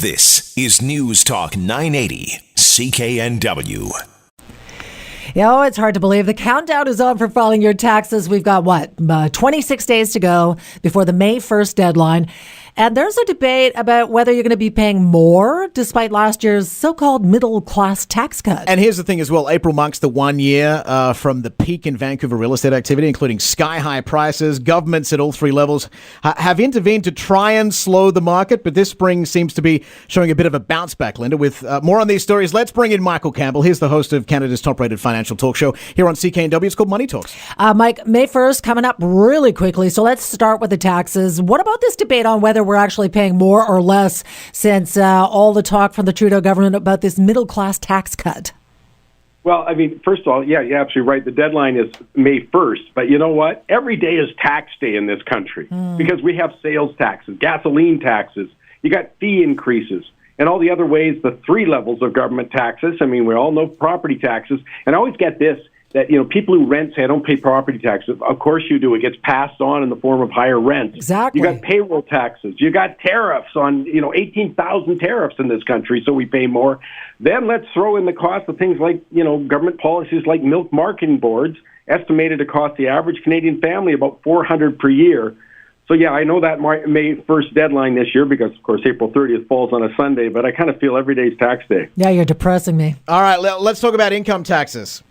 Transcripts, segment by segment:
This is News Talk 980 CKNW. It's hard to believe. The countdown is on for filing your taxes. We've got, 26 days to go before the May 1st deadline. And there's a debate about whether you're going to be paying more despite last year's so-called middle-class tax cut. And here's the thing as well. April marks the 1 year from the peak in Vancouver real estate activity, including sky-high prices. Governments at all three levels have intervened to try and slow the market, but this spring seems to be showing a bit of a bounce back, Linda. With more on these stories, let's bring in Michael Campbell. He's the host of Canada's top-rated financial talk show here on CKNW. It's called Money Talks. Mike, May 1st coming up really quickly, so let's start with the taxes. What about this debate on whether we're actually paying more or less since all the talk from the Trudeau government about this middle-class tax cut? Well, I mean, first of all, yeah, you're absolutely right. The deadline is May 1st. But you know what? Every day is tax day in this country because we have sales taxes, gasoline taxes. You got fee increases and all the other ways, the three levels of government taxes. I mean, we all know property taxes. And I always get this, that, people who rent say, I don't pay property taxes. Of course you do. It gets passed on in the form of higher rent. Exactly. You got payroll taxes. You got tariffs on, 18,000 tariffs in this country, so we pay more. Then let's throw in the cost of things like, government policies like milk marketing boards, estimated to cost the average Canadian family about $400 per year. So, yeah, I know that May 1st deadline this year because, of course, April 30th falls on a Sunday, but I kind of feel every day's tax day. Yeah, you're depressing me. All right, let's talk about income taxes.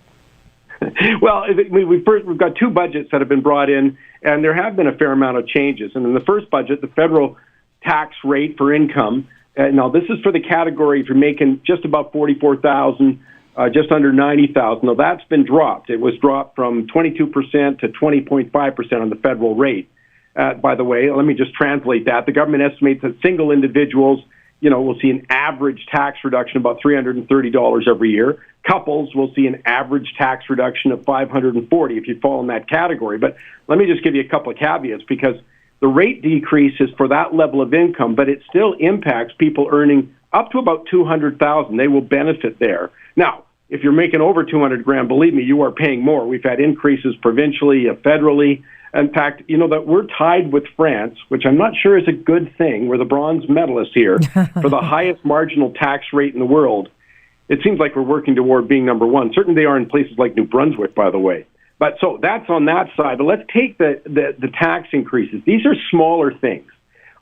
Well, we've got two budgets that have been brought in, and there have been a fair amount of changes. And in the first budget, the federal tax rate for income, now this is for the category if you're making just about $44,000, just under $90,000. Now that's been dropped. It was dropped from 22% to 20.5% on the federal rate. By the way, let me just translate that. The government estimates that single individuals, will see an average tax reduction of about $330 every year. Couples will see an average tax reduction of $540 if you fall in that category. But let me just give you a couple of caveats because the rate decrease is for that level of income, but it still impacts people earning up to about $200,000. They will benefit there. Now, if you're making over $200,000, believe me, you are paying more. We've had increases provincially, federally. In fact, that we're tied with France, which I'm not sure is a good thing. We're the bronze medalists here for the highest marginal tax rate in the world. It seems like we're working toward being number one. Certainly they are in places like New Brunswick, by the way. But so that's on that side. But let's take the tax increases. These are smaller things,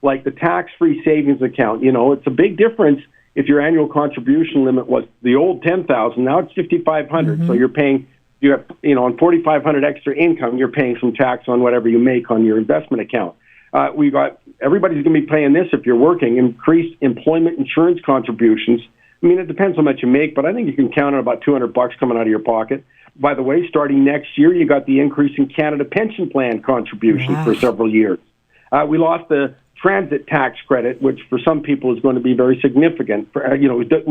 like the tax-free savings account. It's a big difference if your annual contribution limit was the old $10,000. Now it's $5,500. So you're paying... You have, on $4,500 extra income, you're paying some tax on whatever you make on your investment account. Everybody's going to be paying this if you're working. Increased employment insurance contributions. I mean, it depends how much you make, but I think you can count on about $200 coming out of your pocket. By the way, starting next year, you got the increase in Canada Pension Plan contributions for several years. We lost the transit tax credit, which for some people is going to be very significant. We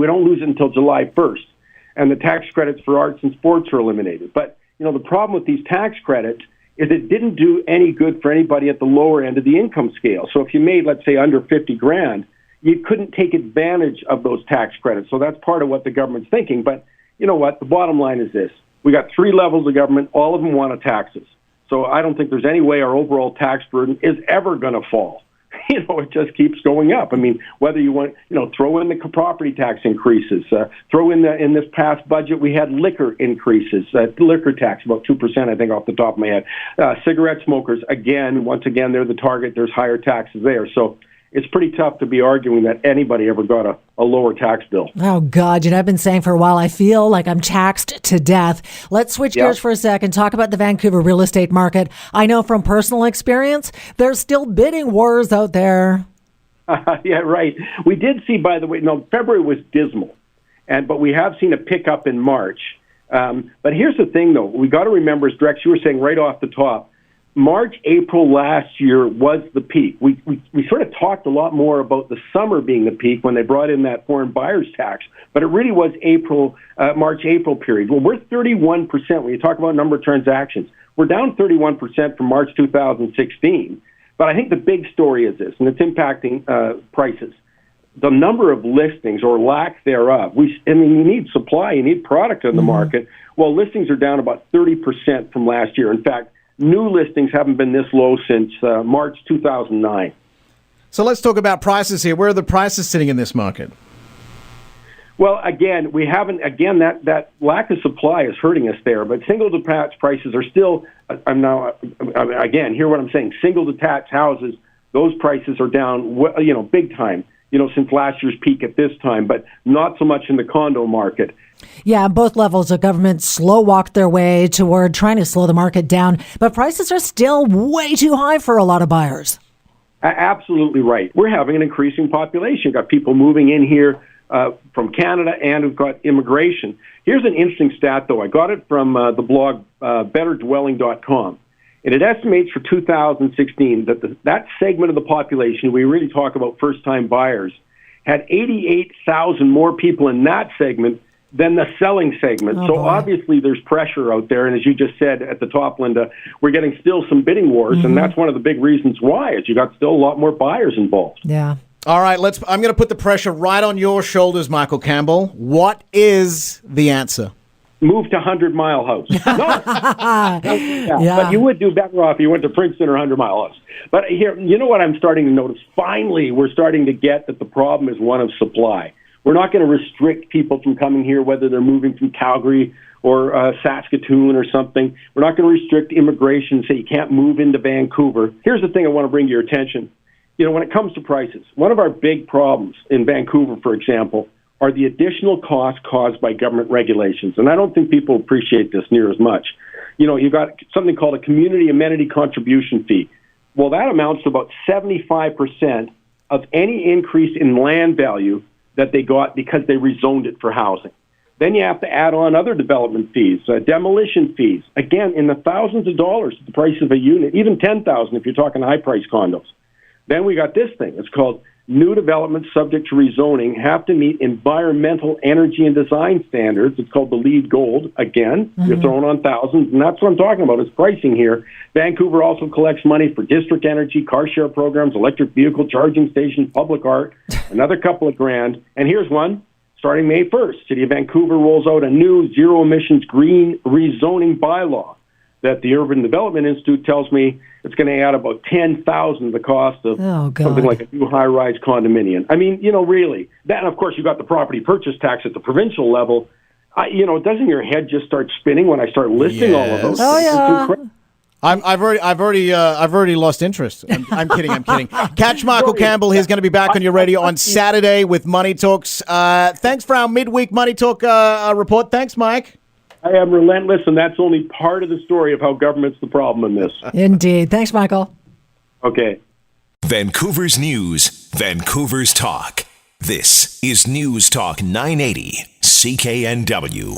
don't lose it until July 1st. And the tax credits for arts and sports are eliminated. But, the problem with these tax credits is it didn't do any good for anybody at the lower end of the income scale. So if you made, let's say, under $50,000, you couldn't take advantage of those tax credits. So that's part of what the government's thinking. But you know what? The bottom line is this. We got three levels of government. All of them want taxes. So I don't think there's any way our overall tax burden is ever going to fall. It just keeps going up. I mean, whether you want, throw in the property tax increases, throw in this past budget, we had liquor increases, liquor tax, about 2%, I think, off the top of my head. Cigarette smokers, once again, they're the target. There's higher taxes there. So it's pretty tough to be arguing that anybody ever got a lower tax bill. Oh, God. I've been saying for a while, I feel like I'm taxed to death. Let's switch gears for a second. Talk about the Vancouver real estate market. I know from personal experience, there's still bidding wars out there. Yeah, right. We did see, by the way, February was dismal, but we have seen a pickup in March. But here's the thing, though. We got to remember, as Drex, you were saying right off the top, March, April last year was the peak. We sort of talked a lot more about the summer being the peak when they brought in that foreign buyers tax, but it really was March, April period. Well, we're 31%. When you talk about number of transactions, we're down 31% from March 2016. But I think the big story is this, and it's impacting prices. The number of listings or lack thereof. You need supply, you need product on the market. Well, listings are down about 30% from last year. In fact, new listings haven't been this low since March 2009. So let's talk about prices here. Where are the prices sitting in this market? Well, again, we haven't. Again, that lack of supply is hurting us there. But single detached prices are still. Again, hear what I'm saying. Single detached houses, those prices are down. Big time. Since last year's peak at this time, but not so much in the condo market. Yeah, on both levels, the government slow walked their way toward trying to slow the market down, but prices are still way too high for a lot of buyers. Absolutely right. We're having an increasing population. We've got people moving in here from Canada, and we've got immigration. Here's an interesting stat, though. I got it from the blog betterdwelling.com. And it estimates for 2016 that that segment of the population, we really talk about first-time buyers, had 88,000 more people in that segment than the selling segment. So obviously there's pressure out there. And as you just said at the top, Linda, we're getting still some bidding wars. Mm-hmm. And that's one of the big reasons why, is you got still a lot more buyers involved. Yeah. All right, I'm going to put the pressure right on your shoulders, Michael Campbell. What is the answer? Move to 100 Mile House. No. Yeah. But you would do better off if you went to Princeton or 100 Mile House. But here, you know what I'm starting to notice? Finally, we're starting to get that the problem is one of supply. We're not going to restrict people from coming here, whether they're moving from Calgary or Saskatoon or something. We're not going to restrict immigration and say you can't move into Vancouver. Here's the thing I want to bring to your attention. When it comes to prices, one of our big problems in Vancouver, for example, are the additional costs caused by government regulations. And I don't think people appreciate this near as much. You've got something called a community amenity contribution fee. Well, that amounts to about 75% of any increase in land value that they got because they rezoned it for housing. Then you have to add on other development fees, demolition fees, again, in the thousands of dollars to the price of a unit, even $10,000 if you're talking high-price condos. Then we got this thing. It's called new developments subject to rezoning have to meet environmental, energy, and design standards. It's called the LEED Gold. Again, You're throwing on thousands, and that's what I'm talking about is pricing here. Vancouver also collects money for district energy, car share programs, electric vehicle charging stations, public art, another couple of grand. And here's one. Starting May 1st, City of Vancouver rolls out a new zero-emissions green rezoning bylaw that the Urban Development Institute tells me it's going to add about $10,000 the cost of something like a new high-rise condominium. I mean, really. Then, of course, you got the property purchase tax at the provincial level. Doesn't your head just start spinning when I start listing all of those? Oh, yeah. I've already lost interest. I'm kidding. Catch Michael Campbell. He's going to be back on your radio on Saturday with Money Talks. Thanks for our midweek Money Talk report. Thanks, Mike. I am relentless, and that's only part of the story of how government's the problem in this. Indeed. Thanks, Michael. Okay. Vancouver's News, Vancouver's Talk. This is News Talk 980, CKNW.